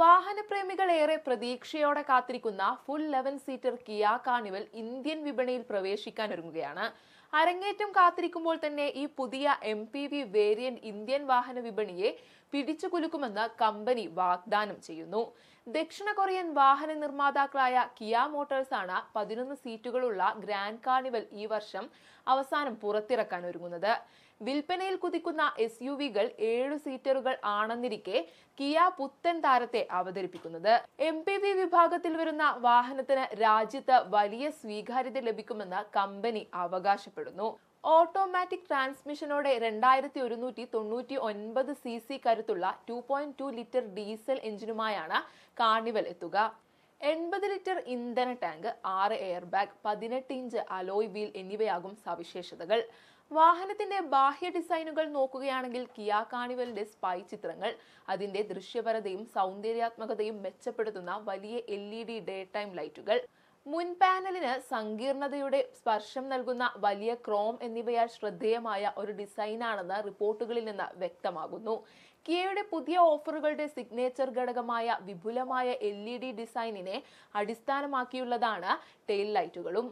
വാഹനപ്രേമികൾ ഏറെ പ്രതീക്ഷയോടെ കാത്തിരിക്കുന്ന full 11 seater Kia carnival Indian വിപണിയിൽ പ്രവേശിക്കാനൊരുങ്ങുകയാണ്. അരങ്ങേറ്റം കാത്തിരിക്കുമ്പോൾ തന്നെ ഈ പുതിയ MPV വേരിയന്റ് ഇന്ത്യൻ വാഹന വിപണിയെ പിടിച്ചുകുലുക്കുമെന്ന് കമ്പനി വാഗ്ദാനം ചെയ്യുന്നു. ദക്ഷിണ കൊറിയൻ വാഹന നിർമ്മാതാക്കളായ കിയ മോട്ടോഴ്സ് ആണ് 11 സീറ്റുകളുള്ള ഗ്രാൻഡ് കാർണിവൽ ഈ വർഷം അവസാനം പുറത്തിറക്കാൻ ഒരുങ്ങുന്നത്. വിൽപ്പനയിൽ കുതിക്കുന്ന SUV-കൾ 7 സീറ്ററുകൾ ആണെന്നിരിക്കെ കിയ പുത്തൻ താരത്തെ അവതരിപ്പിക്കുന്നത്. MPV വിഭാഗത്തിൽ വരുന്ന വാഹനത്തിന് രാജ്യത്ത് വലിയ സ്വീകാര്യത ലഭിക്കുമെന്ന് കമ്പനി അവകാശപ്പെടുന്നു. ഓട്ടോമാറ്റിക് ട്രാൻസ്മിഷനോടെ 2199 cc കരുത്തുള്ള 2.2 ലിറ്റർ ഡീസൽ എഞ്ചിനുമായാണ് കാർണിവൽ എത്തുക. 80 ലിറ്റർ ഇന്ധന tank, 6 air bag, 18 inch alloy wheel എന്നിവയാകും സവിശേഷതകൾ. വാഹനത്തിന്റെ ബാഹ്യ ഡിസൈനുകൾ നോക്കുകയാണെങ്കിൽ കിയ കാർണിവലിന്റെ സ്പൈ ചിത്രങ്ങൾ അതിന്റെ ദൃശ്യപരതയും സൗന്ദര്യാത്മകതയും മെച്ചപ്പെടുത്തുന്ന വലിയ LED ഡേ ടൈം ലൈറ്റുകൾ, മുൻ പാനലിന് സങ്കീർണതയുടെ സ്പർശം നൽകുന്ന വലിയ ക്രോം എന്നിവയാൽ ശ്രദ്ധേയമായ ഒരു ഡിസൈനാണെന്ന് റിപ്പോർട്ടുകളിൽ നിന്ന് വ്യക്തമാകുന്നു. കിയയുടെ പുതിയ ഓഫറുകളുടെ സിഗ്നേച്ചർ ഘടകമായ വിപുലമായ LED ഡിസൈനിനെ അടിസ്ഥാനമാക്കിയുള്ളതാണ് ടെയിൽ ലൈറ്റുകളും.